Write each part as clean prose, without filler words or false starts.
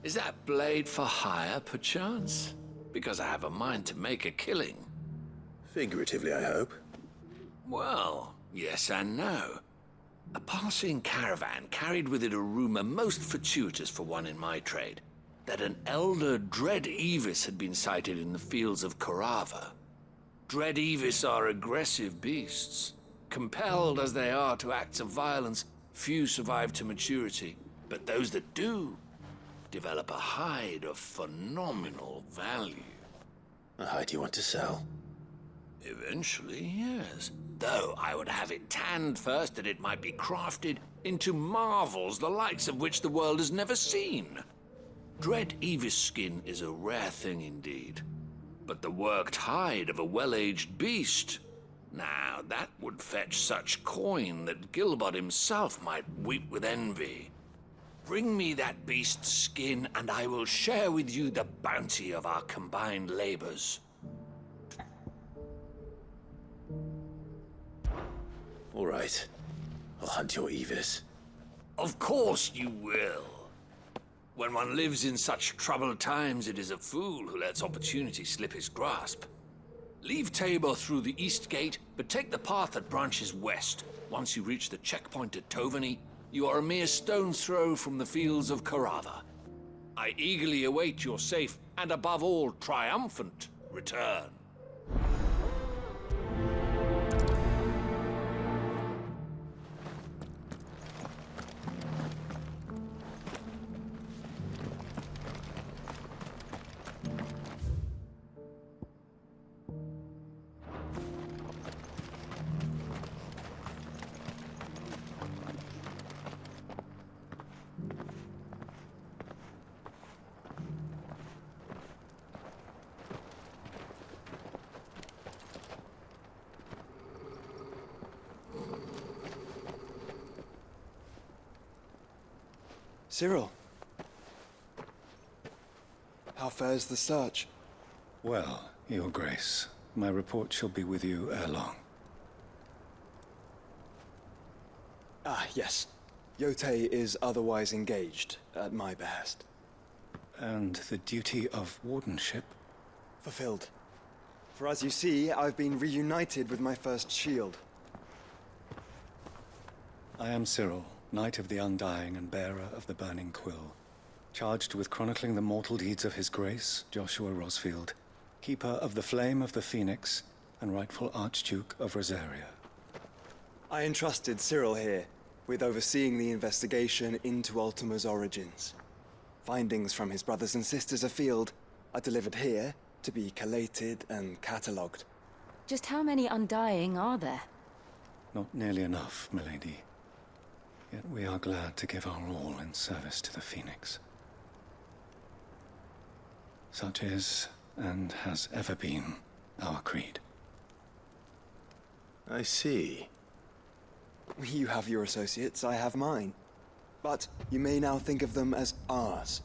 Is that blade for hire, perchance? Because I have a mind to make a killing. Figuratively, I hope. Well, yes and no. A passing caravan carried with it a rumor most fortuitous for one in my trade, that an elder Dread Evis had been sighted in the fields of Carava. Dread Evis are aggressive beasts. Compelled as they are to acts of violence, few survive to maturity, but those that do develop a hide of phenomenal value. A hide you want to sell? Eventually, yes. Though I would have it tanned first that it might be crafted into marvels the likes of which the world has never seen. Dread Evis skin is a rare thing indeed. But the worked hide of a well-aged beast, now that would fetch such coin that Gilbert himself might weep with envy. Bring me that beast's skin, and I will share with you the bounty of our combined labors. All right. I'll hunt your Evis. Of course you will. When one lives in such troubled times, it is a fool who lets opportunity slip his grasp. Leave Tabor through the east gate, but take the path that branches west. Once you reach the checkpoint at Tovany, you are a mere stone's throw from the fields of Carava. I eagerly await your safe, and above all, triumphant return. Cyril. How fares the search? Well, Your Grace, my report shall be with you ere long. Ah, yes. Yotei is otherwise engaged, at my behest. And the duty of wardenship? Fulfilled. For as you see, I've been reunited with my first shield. I am Cyril, Knight of the Undying and bearer of the Burning Quill, charged with chronicling the mortal deeds of His Grace, Joshua Rosfield, Keeper of the Flame of the Phoenix, and rightful Archduke of Rosaria. I entrusted Cyril here with overseeing the investigation into Ultima's origins. Findings from his brothers and sisters afield are delivered here to be collated and catalogued. Just how many Undying are there? Not nearly enough, milady. Yet we are glad to give our all in service to the Phoenix. Such is, and has ever been, our creed. I see. You have your associates, I have mine. But you may now think of them as ours.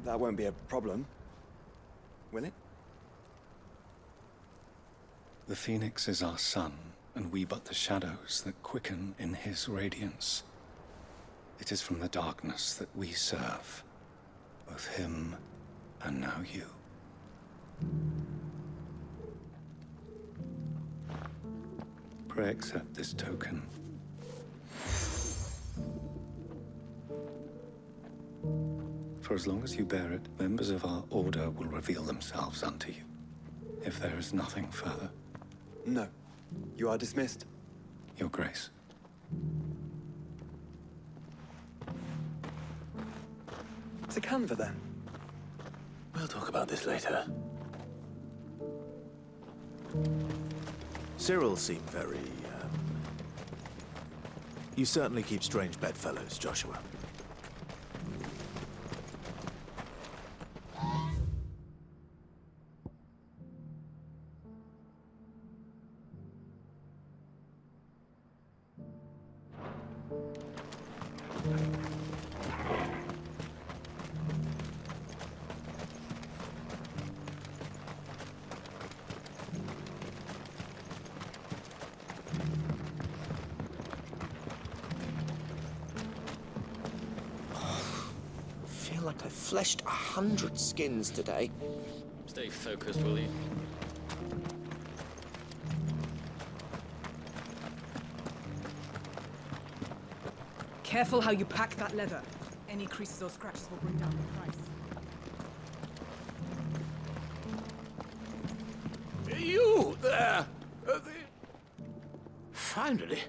That won't be a problem, will it? The Phoenix is our sun, and we but the shadows that quicken in his radiance. It is from the darkness that we serve, both him and now you. Pray accept this token. For as long as you bear it, members of our order will reveal themselves unto you. If there is nothing further. No. You are dismissed. Your Grace. To Canva, then. We'll talk about this later. Cyril seemed very, You certainly keep strange bedfellows, Joshua. like I fleshed 100 skins today. Stay focused, will you? Careful how you pack that leather. Any creases or scratches will bring down the price. You there! Finally,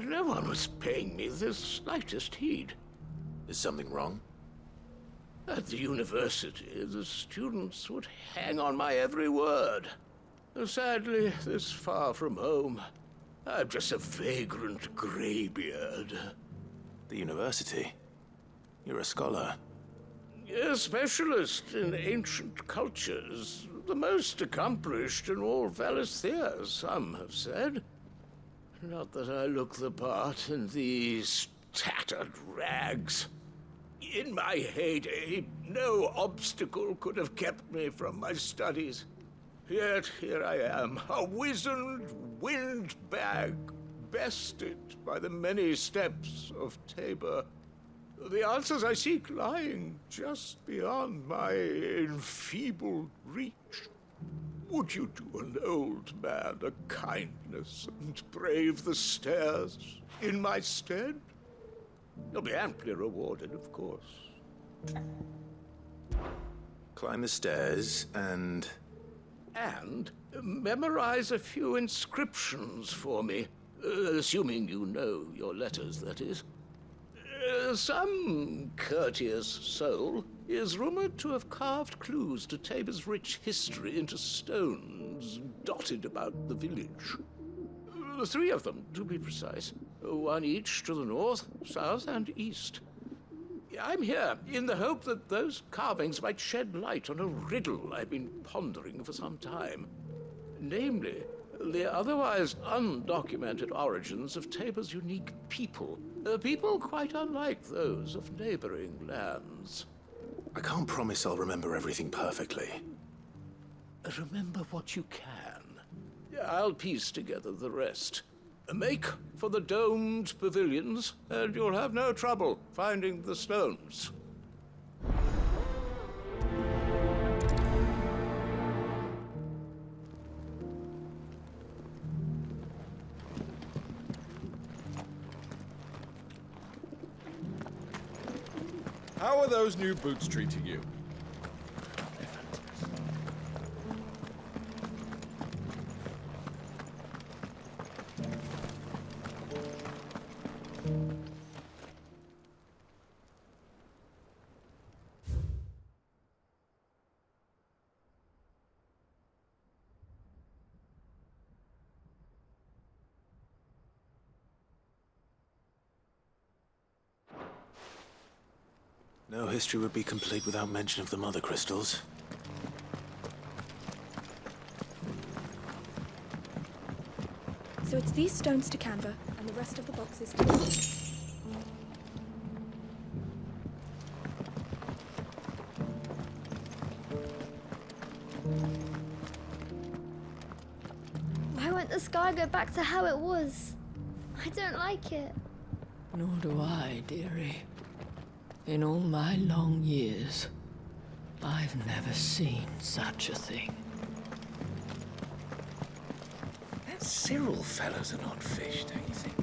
no one was paying me the slightest heed. Is something wrong? At the university, the students would hang on my every word. Sadly, this far from home, I'm just a vagrant greybeard. The university? You're a scholar. A specialist in ancient cultures. The most accomplished in all Valisthea, some have said. Not that I look the part in these tattered rags. In my heyday, no obstacle could have kept me from my studies. Yet here I am, a wizened windbag, bested by the many steps of Tabor. The answers I seek lying just beyond my enfeebled reach. Would you do an old man a kindness and brave the stairs in my stead? You'll be amply rewarded, of course. Climb the stairs and... And memorize a few inscriptions for me. Assuming you know your letters, that is. Some courteous soul is rumored to have carved clues to Tabor's rich history into stones dotted about the village. 3 of them, to be precise. 1 each to the north, south, and east. I'm here in the hope that those carvings might shed light on a riddle I've been pondering for some time. Namely, the otherwise undocumented origins of Tabor's unique people. People quite unlike those of neighboring lands. I can't promise I'll remember everything perfectly. Remember what you can. I'll piece together the rest. Make for the domed pavilions, and you'll have no trouble finding the stones. How are those new boots treating you? No history would be complete without mention of the mother crystals. So it's these stones to Canva, and the rest of the boxes to... Why won't the sky go back to how it was? I don't like it. Nor do I, dearie. In all my long years, I've never seen such a thing. That Cyril fellow's an odd fish, don't you think?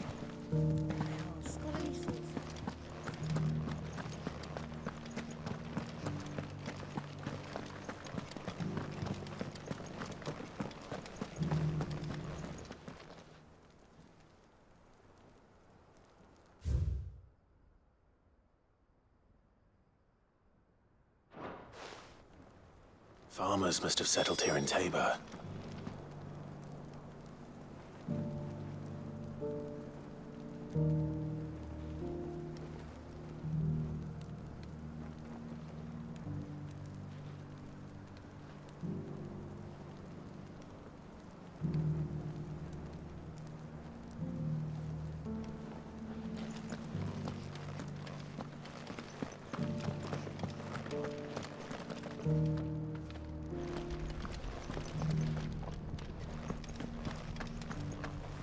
Farmers must have settled here in Tabor.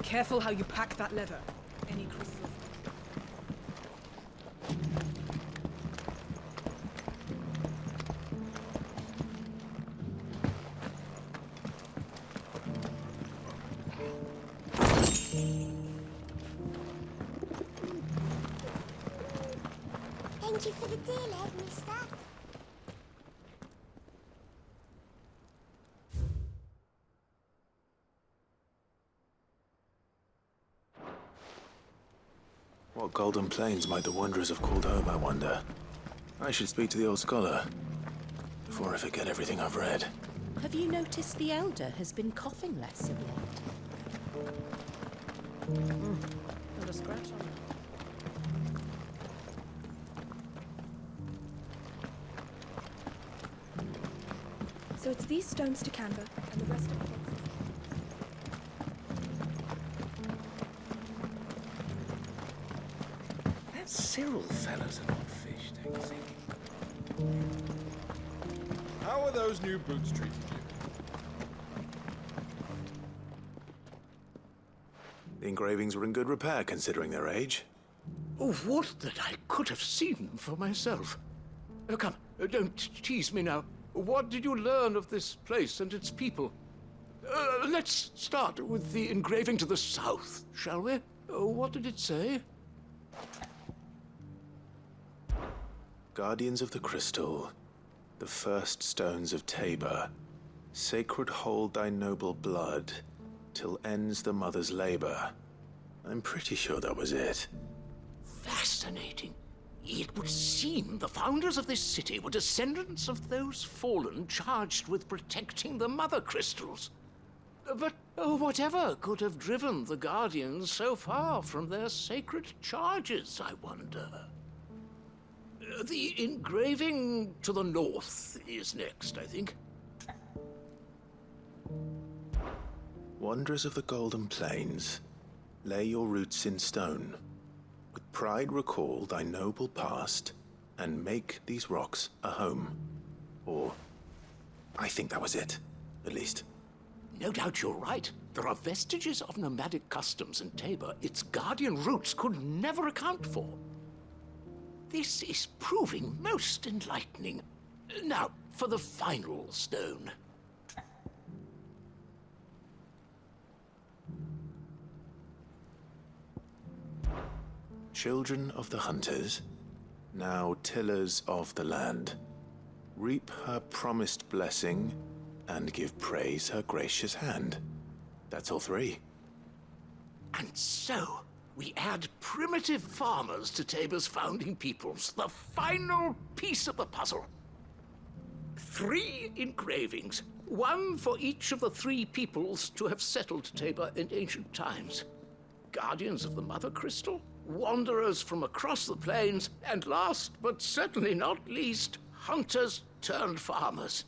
Careful how you pack that leather. Any creases. Thank you for the deal, Headmister. What golden plains might the Wanderers have called home, I wonder? I should speak to the old scholar before I forget everything I've read. Have you noticed the Elder has been coughing less of late? Not a scratch on it. So it's these stones to Canva, and the rest of the boxes. That Cyril fella's an odd fish, don't you think? How are those new boots treating you? The engravings were in good repair, considering their age. Oh, would that I could have seen them for myself. Come, don't tease me now. What did you learn of this place and its people? Let's start with the engraving to the south, shall we? What did it say? Guardians of the Crystal, the first stones of Tabor, sacred hold thy noble blood, till ends the mother's labor. I'm pretty sure that was it. Fascinating. It would seem the founders of this city were descendants of those fallen charged with protecting the mother crystals. But whatever could have driven the Guardians so far from their sacred charges, I wonder? The engraving to the north is next, I think. Wanderers of the Golden Plains, lay your roots in stone. With pride recall thy noble past, and make these rocks a home. Or, I think that was it, at least. No doubt you're right. There are vestiges of nomadic customs in Tabor its guardian roots could never account for. This is proving most enlightening. Now, for the final stone. Children of the hunters, now tillers of the land, reap her promised blessing and give praise her gracious hand. That's all three. And so, we add primitive farmers to Tabor's founding peoples, the final piece of the puzzle. 3 engravings, one for each of the 3 peoples to have settled Tabor in ancient times. Guardians of the Mother Crystal, wanderers from across the plains, and last but certainly not least, hunters turned farmers.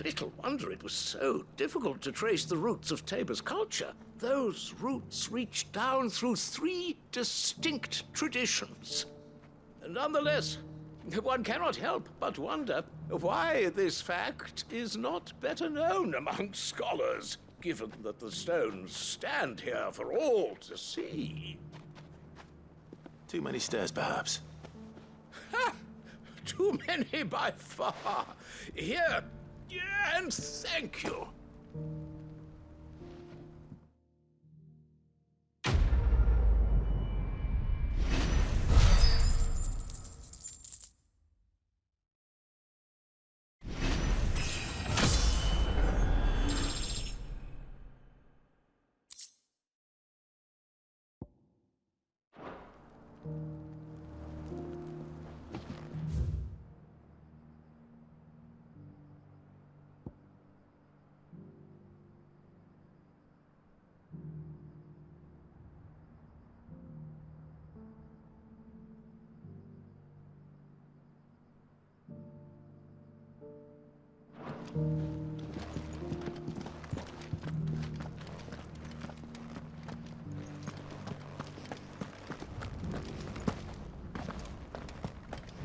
Little wonder it was so difficult to trace the roots of Tabor's culture. Those roots reach down through 3 distinct traditions. Nonetheless, one cannot help but wonder why this fact is not better known among scholars, given that the stones stand here for all to see. Too many stairs, perhaps. Ha! Too many by far. Here, and thank you.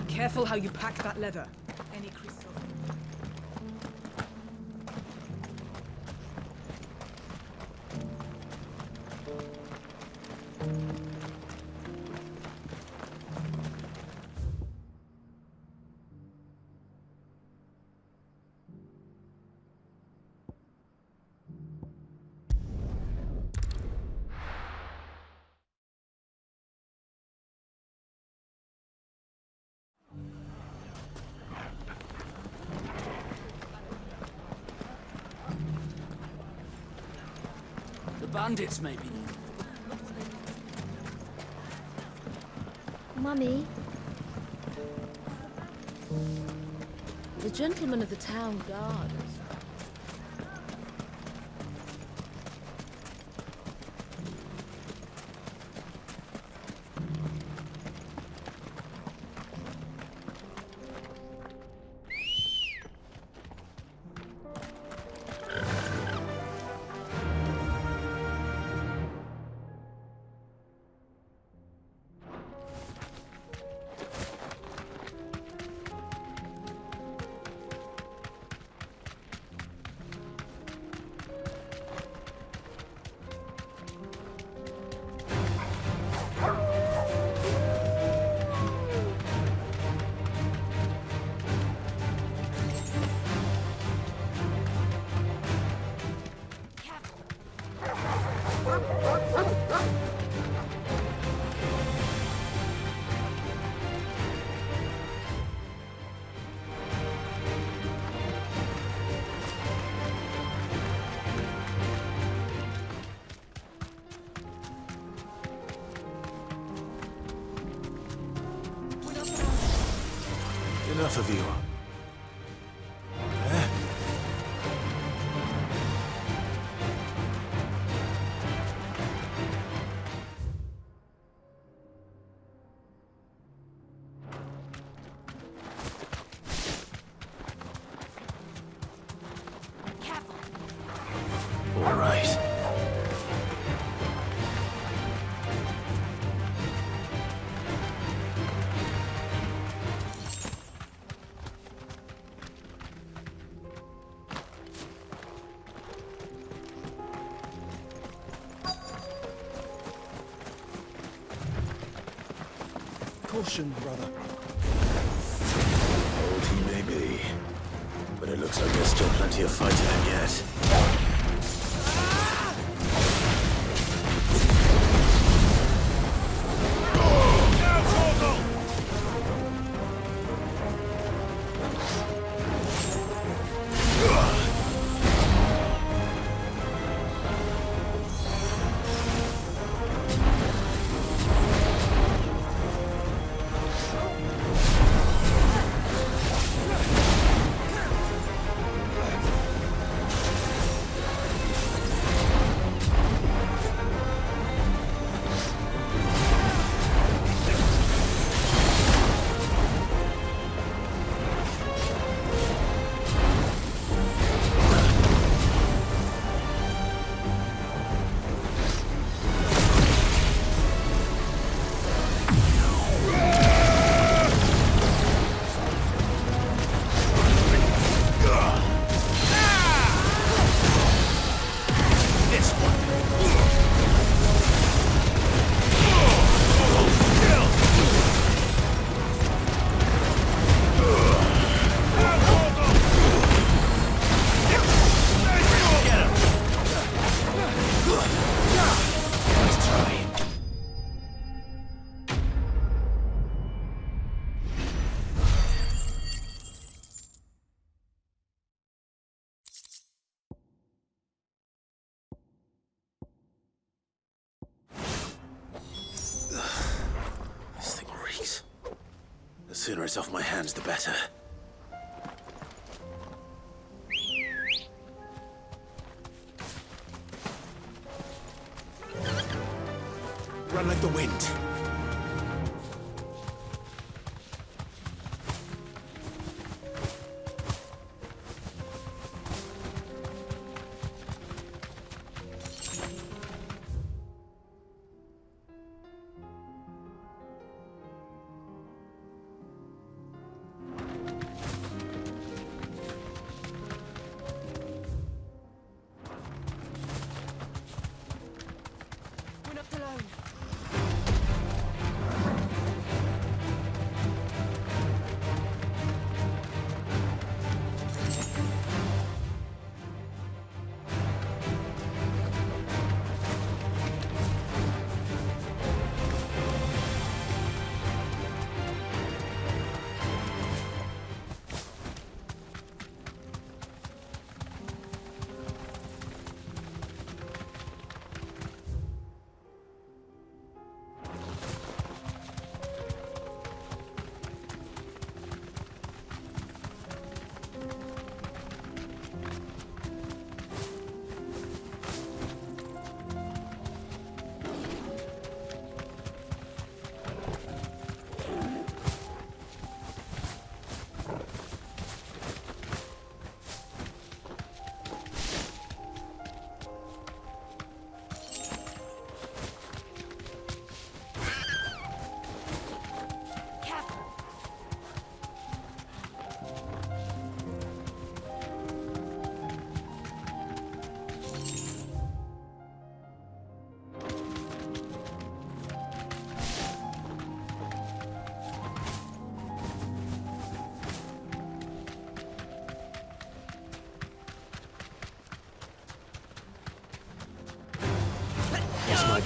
Careful how you pack that leather. Any creases of... Bandits, maybe. Mummy, The gentlemen of the town guard. Enough of you. All right. Caution, brother. Old he may be, but it looks like there's still plenty of fight in him yet. The sooner it's off my hands, the better. Run like the wind.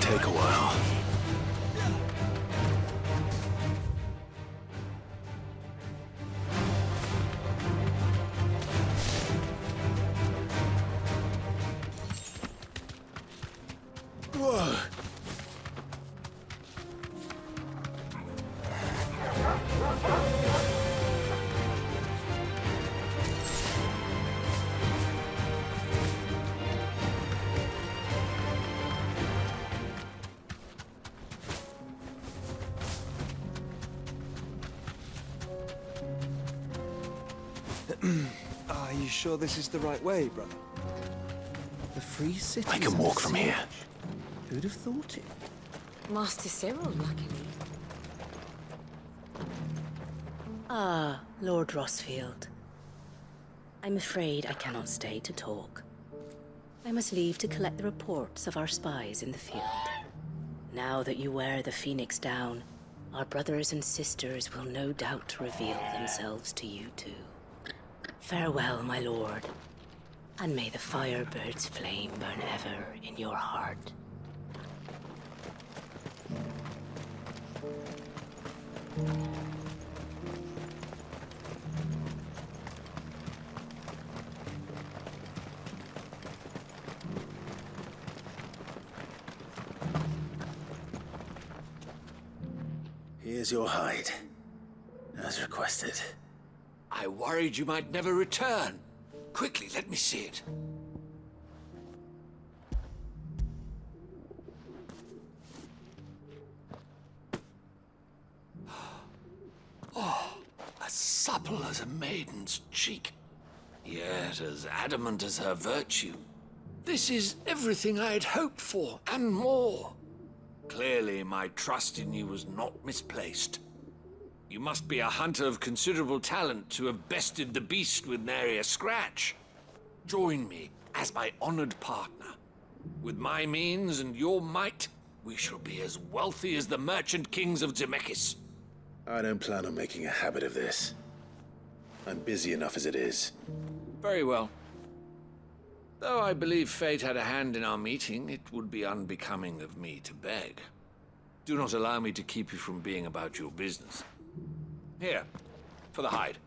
take a while. Whoa! Are you sure this is the right way, brother? The free city. I can walk from here. Who'd have thought it? Master Cyril, luckily. Ah, Lord Rosfield. I'm afraid I cannot stay to talk. I must leave to collect the reports of our spies in the field. Now that you wear the Phoenix down, our brothers and sisters will no doubt reveal themselves to you too. Farewell, my lord, and may the Firebird's flame burn ever in your heart. Here's your hide, as requested. I worried you might never return. Quickly, let me see it. Oh, as supple as a maiden's cheek, yet as adamant as her virtue. This is everything I had hoped for, and more. Clearly, my trust in you was not misplaced. You must be a hunter of considerable talent to have bested the beast with nary a scratch. Join me as my honored partner. With my means and your might, we shall be as wealthy as the merchant kings of Zemeckis. I don't plan on making a habit of this. I'm busy enough as it is. Very well. Though I believe fate had a hand in our meeting, it would be unbecoming of me to beg. Do not allow me to keep you from being about your business. Here, for the hide.